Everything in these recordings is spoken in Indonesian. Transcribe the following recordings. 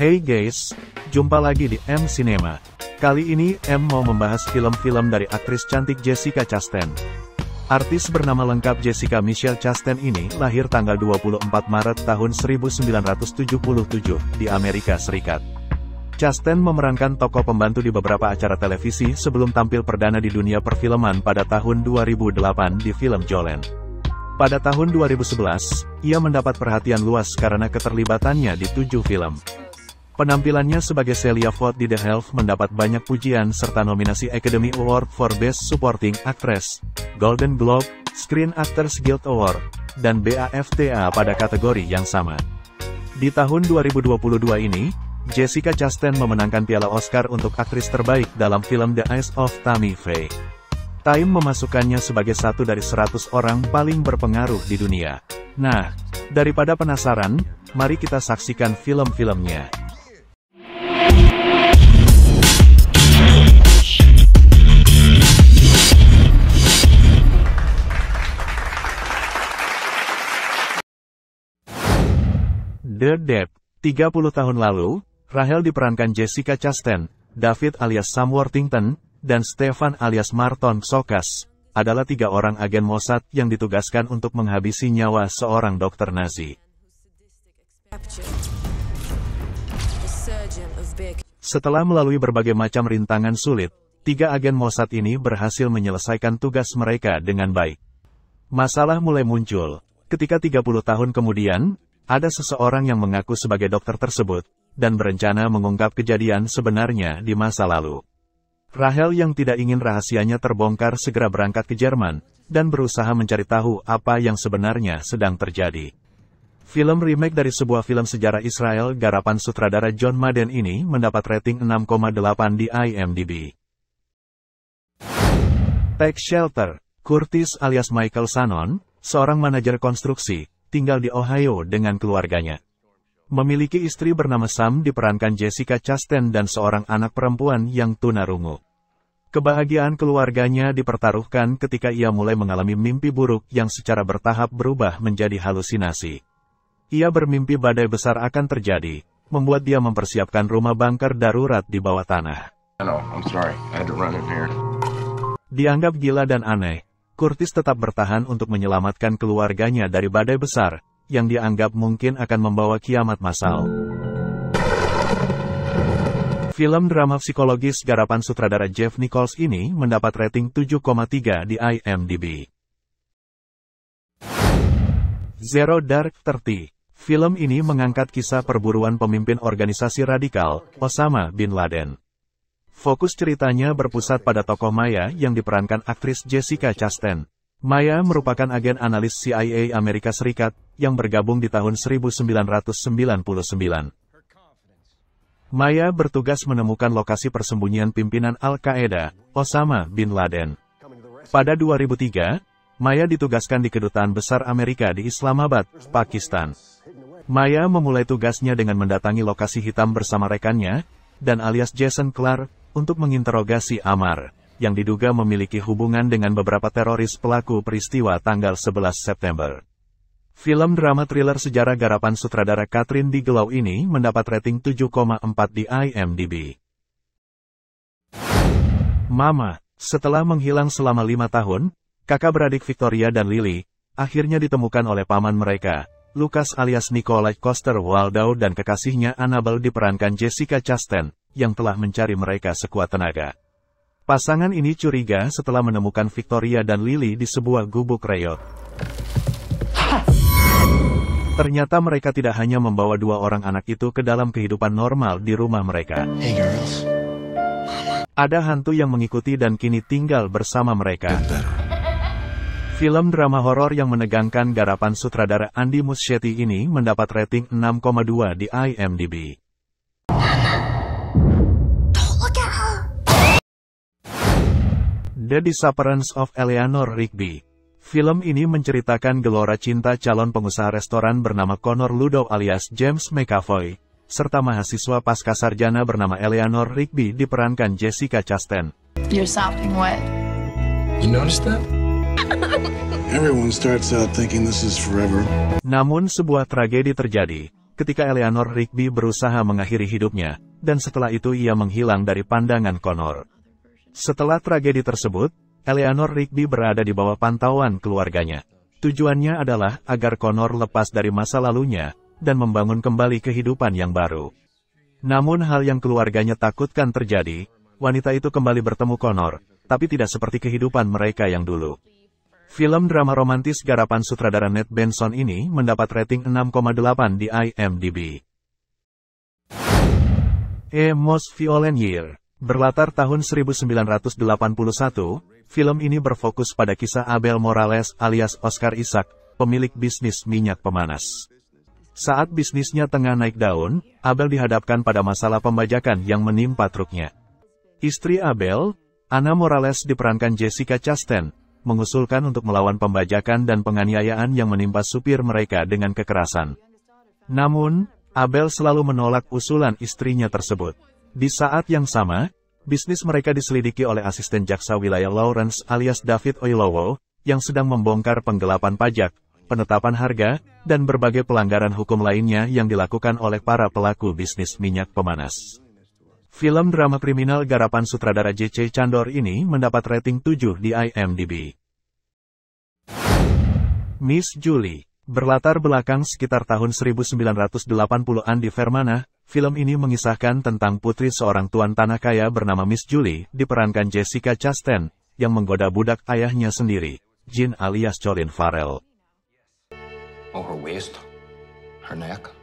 Hey guys, jumpa lagi di M Cinema. Kali ini M mau membahas film-film dari aktris cantik Jessica Chastain. Artis bernama lengkap Jessica Michelle Chastain ini lahir tanggal 24 Maret tahun 1977 di Amerika Serikat. Chastain memerankan tokoh pembantu di beberapa acara televisi sebelum tampil perdana di dunia perfilman pada tahun 2008 di film Jolene. Pada tahun 2011, ia mendapat perhatian luas karena keterlibatannya di 7 film. Penampilannya sebagai Celia Ford di The Help mendapat banyak pujian serta nominasi Academy Award for Best Supporting Actress, Golden Globe, Screen Actors Guild Award, dan BAFTA pada kategori yang sama. Di tahun 2022 ini, Jessica Chastain memenangkan piala Oscar untuk aktris terbaik dalam film The Eyes of Tammy Faye. Time memasukkannya sebagai satu dari 100 orang paling berpengaruh di dunia. Nah, daripada penasaran, mari kita saksikan film-filmnya. The Debt. 30 tahun lalu, Rachel diperankan Jessica Chastain, David alias Sam Worthington, dan Stefan alias Marton Csokas, adalah 3 orang agen Mossad yang ditugaskan untuk menghabisi nyawa seorang dokter Nazi. Setelah melalui berbagai macam rintangan sulit, 3 agen Mossad ini berhasil menyelesaikan tugas mereka dengan baik. Masalah mulai muncul, ketika 30 tahun kemudian, ada seseorang yang mengaku sebagai dokter tersebut, dan berencana mengungkap kejadian sebenarnya di masa lalu. Rachel yang tidak ingin rahasianya terbongkar segera berangkat ke Jerman, dan berusaha mencari tahu apa yang sebenarnya sedang terjadi. Film remake dari sebuah film sejarah Israel garapan sutradara John Madden ini mendapat rating 6,8 di IMDb. Take Shelter. Curtis alias Michael Shannon, seorang manajer konstruksi, tinggal di Ohio dengan keluarganya. Memiliki istri bernama Sam diperankan Jessica Chastain dan seorang anak perempuan yang tunarungu. Kebahagiaan keluarganya dipertaruhkan ketika ia mulai mengalami mimpi buruk yang secara bertahap berubah menjadi halusinasi. Ia bermimpi badai besar akan terjadi, membuat dia mempersiapkan rumah bunker darurat di bawah tanah. Dianggap gila dan aneh, Curtis tetap bertahan untuk menyelamatkan keluarganya dari badai besar, yang dianggap mungkin akan membawa kiamat massal. Film drama psikologis garapan sutradara Jeff Nichols ini mendapat rating 7,3 di IMDb. Zero Dark 30. Film ini mengangkat kisah perburuan pemimpin organisasi radikal, Osama bin Laden. Fokus ceritanya berpusat pada tokoh Maya yang diperankan aktris Jessica Chastain. Maya merupakan agen analis CIA Amerika Serikat yang bergabung di tahun 1999. Maya bertugas menemukan lokasi persembunyian pimpinan Al-Qaeda, Osama bin Laden. Pada 2003, Maya ditugaskan di Kedutaan Besar Amerika di Islamabad, Pakistan. Maya memulai tugasnya dengan mendatangi lokasi hitam bersama rekannya, dan alias Jason Clark, untuk menginterogasi Amar, yang diduga memiliki hubungan dengan beberapa teroris pelaku peristiwa tanggal 11 September. Film drama thriller sejarah garapan sutradara Catherine Bigelow ini mendapat rating 7,4 di IMDb. Mama. Setelah menghilang selama 5 tahun, kakak beradik Victoria dan Lily, akhirnya ditemukan oleh paman mereka, Lucas alias Nikolai Coster-Waldau dan kekasihnya Annabelle diperankan Jessica Chastain, yang telah mencari mereka sekuat tenaga. Pasangan ini curiga setelah menemukan Victoria dan Lily di sebuah gubuk reot. Ternyata mereka tidak hanya membawa 2 orang anak itu ke dalam kehidupan normal di rumah mereka. Hey girls. Ada hantu yang mengikuti dan kini tinggal bersama mereka. Film drama horor yang menegangkan garapan sutradara Andy Muschietti ini mendapat rating 6,2 di IMDb. The Disappearance of Eleanor Rigby. Film ini menceritakan gelora cinta calon pengusaha restoran bernama Connor Ludow alias James McAvoy, serta mahasiswa pascasarjana bernama Eleanor Rigby diperankan Jessica Chastain. You're sopping wet. You noticed that? Everyone starts out thinking this is forever. Namun sebuah tragedi terjadi, ketika Eleanor Rigby berusaha mengakhiri hidupnya, dan setelah itu ia menghilang dari pandangan Connor. Setelah tragedi tersebut, Eleanor Rigby berada di bawah pantauan keluarganya. Tujuannya adalah agar Connor lepas dari masa lalunya, dan membangun kembali kehidupan yang baru. Namun hal yang keluarganya takutkan terjadi, wanita itu kembali bertemu Connor, tapi tidak seperti kehidupan mereka yang dulu. Film drama romantis garapan sutradara Ned Benson ini mendapat rating 6,8 di IMDb. A Most Violent Year. Berlatar tahun 1981, film ini berfokus pada kisah Abel Morales alias Oscar Isaac, pemilik bisnis minyak pemanas. Saat bisnisnya tengah naik daun, Abel dihadapkan pada masalah pembajakan yang menimpa truknya. Istri Abel, Anna Morales diperankan Jessica Chastain, mengusulkan untuk melawan pembajakan dan penganiayaan yang menimpa supir mereka dengan kekerasan. Namun, Abel selalu menolak usulan istrinya tersebut. Di saat yang sama, bisnis mereka diselidiki oleh asisten jaksa wilayah Lawrence alias David Oyelowo, yang sedang membongkar penggelapan pajak, penetapan harga, dan berbagai pelanggaran hukum lainnya yang dilakukan oleh para pelaku bisnis minyak pemanas. Film drama kriminal garapan sutradara J.C. Chandor ini mendapat rating 7 di IMDb. Miss Julie. Berlatar belakang sekitar tahun 1980-an di Fermanagh, film ini mengisahkan tentang putri seorang tuan tanah kaya bernama Miss Julie, diperankan Jessica Chastain, yang menggoda budak ayahnya sendiri, Jean alias Colin Farrell.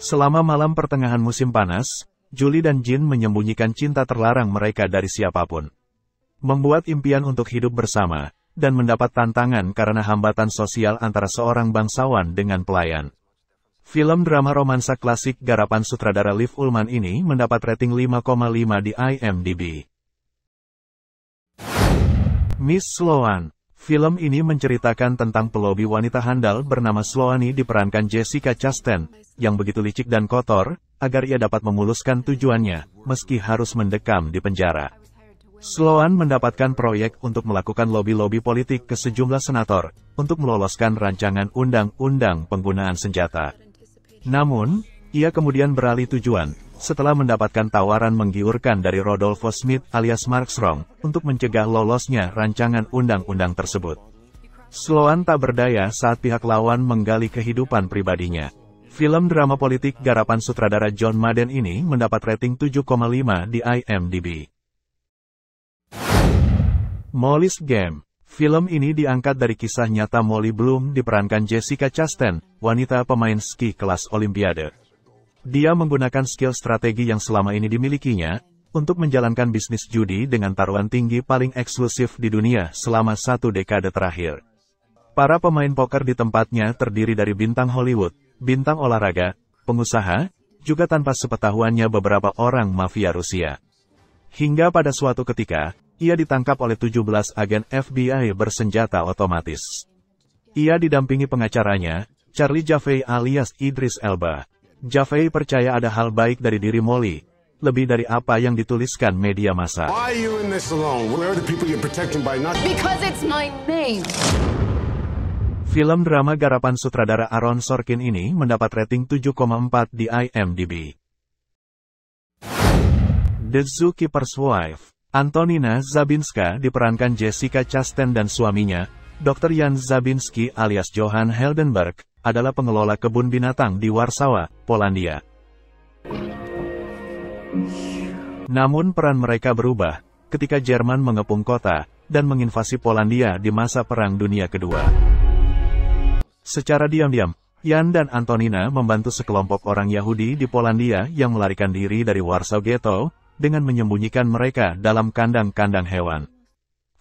Selama malam pertengahan musim panas, Julie dan Jean menyembunyikan cinta terlarang mereka dari siapapun. Membuat impian untuk hidup bersama, dan mendapat tantangan karena hambatan sosial antara seorang bangsawan dengan pelayan. Film drama romansa klasik garapan sutradara Liv Ullmann ini mendapat rating 5,5 di IMDb. Miss Sloan. Film ini menceritakan tentang pelobi wanita handal bernama Sloane diperankan Jessica Chastain, yang begitu licik dan kotor, agar ia dapat memuluskan tujuannya, meski harus mendekam di penjara. Sloan mendapatkan proyek untuk melakukan lobi-lobi politik ke sejumlah senator, untuk meloloskan rancangan undang-undang penggunaan senjata. Namun, ia kemudian beralih tujuan, setelah mendapatkan tawaran menggiurkan dari Rodolfo Smith alias Mark Strong, untuk mencegah lolosnya rancangan undang-undang tersebut. Sloan tak berdaya saat pihak lawan menggali kehidupan pribadinya. Film drama politik garapan sutradara John Madden ini mendapat rating 7,5 di IMDb. Molly's Game. Film ini diangkat dari kisah nyata Molly Bloom diperankan Jessica Chastain, wanita pemain ski kelas Olimpiade. Dia menggunakan skill strategi yang selama ini dimilikinya, untuk menjalankan bisnis judi dengan taruhan tinggi paling eksklusif di dunia selama 1 dekade terakhir. Para pemain poker di tempatnya terdiri dari bintang Hollywood, bintang olahraga, pengusaha, juga tanpa sepengetahuannya beberapa orang mafia Rusia. Hingga pada suatu ketika, ia ditangkap oleh 17 agen FBI bersenjata otomatis. Ia didampingi pengacaranya, Charlie Jaffe alias Idris Elba. Jaffe percaya ada hal baik dari diri Molly, lebih dari apa yang dituliskan media massa. Film drama garapan sutradara Aaron Sorkin ini mendapat rating 7,4 di IMDb. The Zookeeper's Wife. Antonina Zabinska diperankan Jessica Chastain dan suaminya, Dr. Jan Zabinski alias Johan Heldenberg, adalah pengelola kebun binatang di Warsawa, Polandia. Namun peran mereka berubah, ketika Jerman mengepung kota, dan menginvasi Polandia di masa Perang Dunia Kedua. Secara diam-diam, Jan dan Antonina membantu sekelompok orang Yahudi di Polandia yang melarikan diri dari Warsaw Ghetto, dengan menyembunyikan mereka dalam kandang-kandang hewan.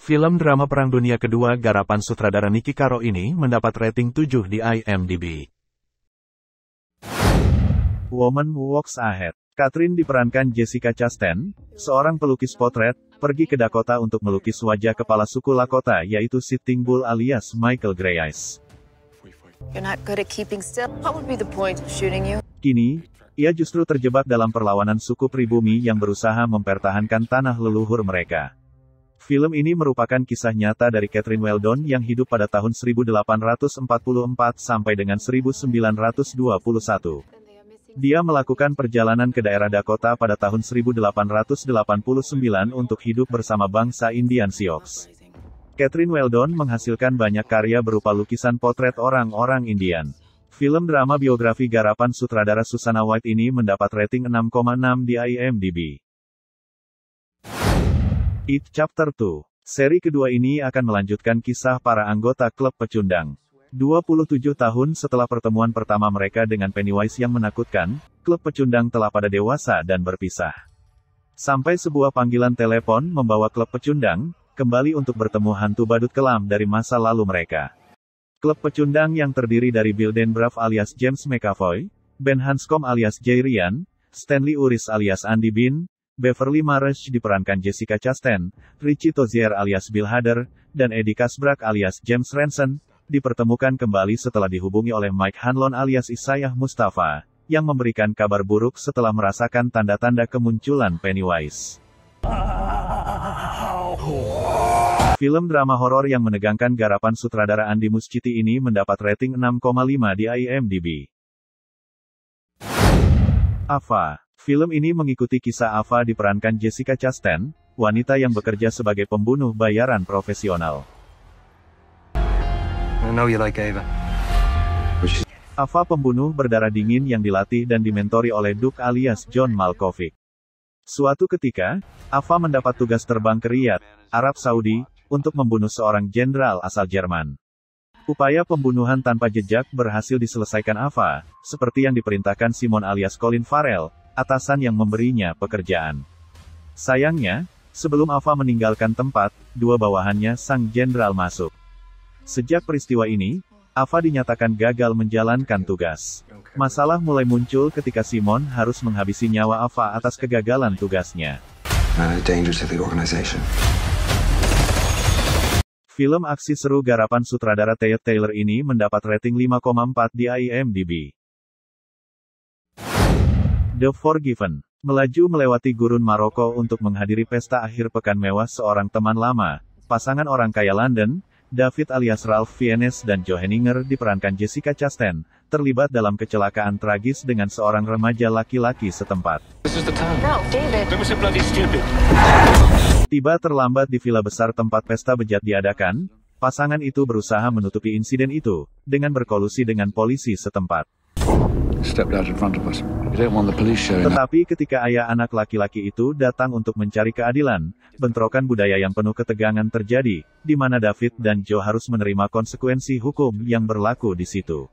Film drama Perang Dunia Kedua garapan sutradara Niki Caro ini mendapat rating 7 di IMDb. Woman Walks Ahead. Catherine diperankan Jessica Chastain, seorang pelukis potret, pergi ke Dakota untuk melukis wajah kepala suku Lakota yaitu Sitting Bull alias Michael Greyeyes. Kini, ia justru terjebak dalam perlawanan suku pribumi yang berusaha mempertahankan tanah leluhur mereka. Film ini merupakan kisah nyata dari Catherine Weldon yang hidup pada tahun 1844 sampai dengan 1921. Dia melakukan perjalanan ke daerah Dakota pada tahun 1889 untuk hidup bersama bangsa Indian Sioux. Catherine Weldon menghasilkan banyak karya berupa lukisan potret orang-orang Indian. Film drama biografi garapan sutradara Susanna White ini mendapat rating 6,6 di IMDb. It Chapter 2. Seri kedua ini akan melanjutkan kisah para anggota klub pecundang. 27 tahun setelah pertemuan pertama mereka dengan Pennywise yang menakutkan, klub pecundang telah pada dewasa dan berpisah. Sampai sebuah panggilan telepon membawa klub pecundang kembali untuk bertemu hantu badut kelam dari masa lalu mereka. Klub pecundang yang terdiri dari Bill Denbraff alias James McAvoy, Ben Hanscom alias Jay Ryan, Stanley Uris alias Andy Bean, Beverly Marsh diperankan Jessica Chastain, Richie Tozier alias Bill Hader, dan Eddie Kasbrak alias James Ranson, dipertemukan kembali setelah dihubungi oleh Mike Hanlon alias Isaiah Mustafa, yang memberikan kabar buruk setelah merasakan tanda-tanda kemunculan Pennywise. Film drama horor yang menegangkan garapan sutradara Andy Muschietti ini mendapat rating 6,5 di IMDb. Ava. Film ini mengikuti kisah Ava diperankan Jessica Chastain, wanita yang bekerja sebagai pembunuh bayaran profesional. I know you like Ava. Ava pembunuh berdarah dingin yang dilatih dan dimentori oleh Duke alias John Malkovich. Suatu ketika, Ava mendapat tugas terbang ke Riyadh, Arab Saudi, untuk membunuh seorang jenderal asal Jerman. Upaya pembunuhan tanpa jejak berhasil diselesaikan Ava, seperti yang diperintahkan Simon alias Colin Farrell, atasan yang memberinya pekerjaan. Sayangnya, sebelum Ava meninggalkan tempat, dua bawahannya sang jenderal masuk. Sejak peristiwa ini, Ava dinyatakan gagal menjalankan tugas. Masalah mulai muncul ketika Simon harus menghabisi nyawa Ava atas kegagalan tugasnya. Film aksi seru garapan sutradara Tate Taylor ini mendapat rating 5,4 di IMDb. The Forgiven. Melaju melewati gurun Maroko untuk menghadiri pesta akhir pekan mewah seorang teman lama, pasangan orang kaya London, David alias Ralph Fiennes dan Joe Henninger diperankan Jessica Chastain, terlibat dalam kecelakaan tragis dengan seorang remaja laki-laki setempat. Tiba terlambat di villa besar tempat pesta bejat diadakan, pasangan itu berusaha menutupi insiden itu, dengan berkolusi dengan polisi setempat. Tetapi ketika ayah anak laki-laki itu datang untuk mencari keadilan, bentrokan budaya yang penuh ketegangan terjadi, di mana David dan Joe harus menerima konsekuensi hukum yang berlaku di situ.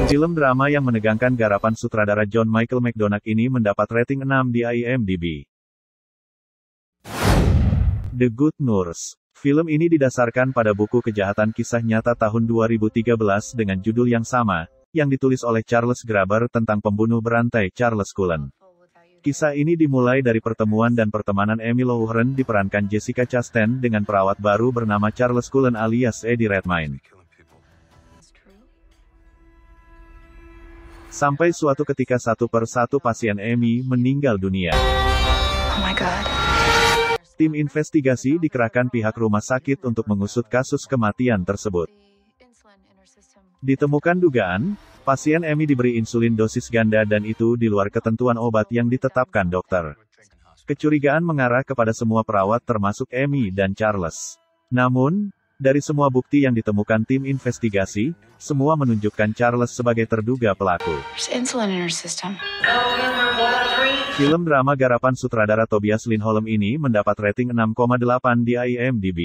Film drama yang menegangkan garapan sutradara John Michael McDonagh ini mendapat rating 6 di IMDb. The Good Nurse. Film ini didasarkan pada buku kejahatan kisah nyata tahun 2013 dengan judul yang sama, yang ditulis oleh Charles Graeber tentang pembunuh berantai Charles Cullen. Kisah ini dimulai dari pertemuan dan pertemanan Emily Loughran diperankan Jessica Chastain dengan perawat baru bernama Charles Cullen alias Eddie Redmayne. Sampai suatu ketika satu persatu pasien Amy meninggal dunia. Oh my God. Tim investigasi dikerahkan pihak rumah sakit untuk mengusut kasus kematian tersebut. Ditemukan dugaan, pasien Amy diberi insulin dosis ganda dan itu di luar ketentuan obat yang ditetapkan dokter. Kecurigaan mengarah kepada semua perawat termasuk Amy dan Charles. Namun, dari semua bukti yang ditemukan tim investigasi, semua menunjukkan Charles sebagai terduga pelaku. Film drama garapan sutradara Tobias Lindholm ini mendapat rating 6,8 di IMDb.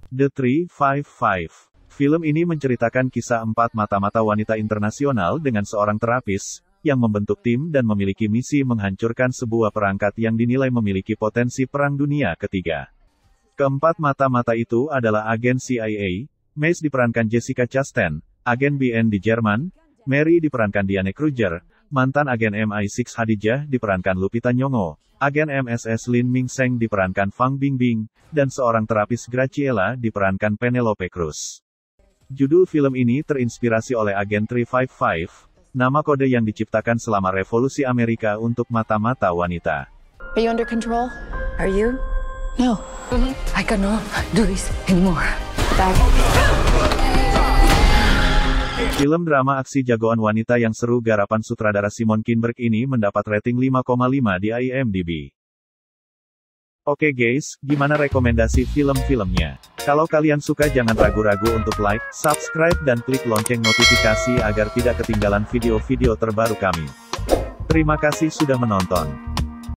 The 355. Film ini menceritakan kisah 4 mata-mata wanita internasional dengan seorang terapis, yang membentuk tim dan memiliki misi menghancurkan sebuah perangkat yang dinilai memiliki potensi Perang Dunia Ketiga. Keempat mata-mata itu adalah agen CIA, Mace diperankan Jessica Chastain, agen BN di Jerman, Mary diperankan Diane Kruger, mantan agen MI6 Khadijah diperankan Lupita Nyong'o, agen MSS Lin Ming Seng diperankan Fang Bingbing, dan seorang terapis Graciela diperankan Penelope Cruz. Judul film ini terinspirasi oleh Agen 355, nama kode yang diciptakan selama Revolusi Amerika untuk mata-mata wanita. Are you under control? Are you? No. I cannot do this anymore. Bye. Film drama aksi jagoan wanita yang seru garapan sutradara Simon Kinberg ini mendapat rating 5,5 di IMDb. Oke guys, gimana rekomendasi film-filmnya? Kalau kalian suka jangan ragu-ragu untuk like, subscribe dan klik lonceng notifikasi agar tidak ketinggalan video-video terbaru kami. Terima kasih sudah menonton.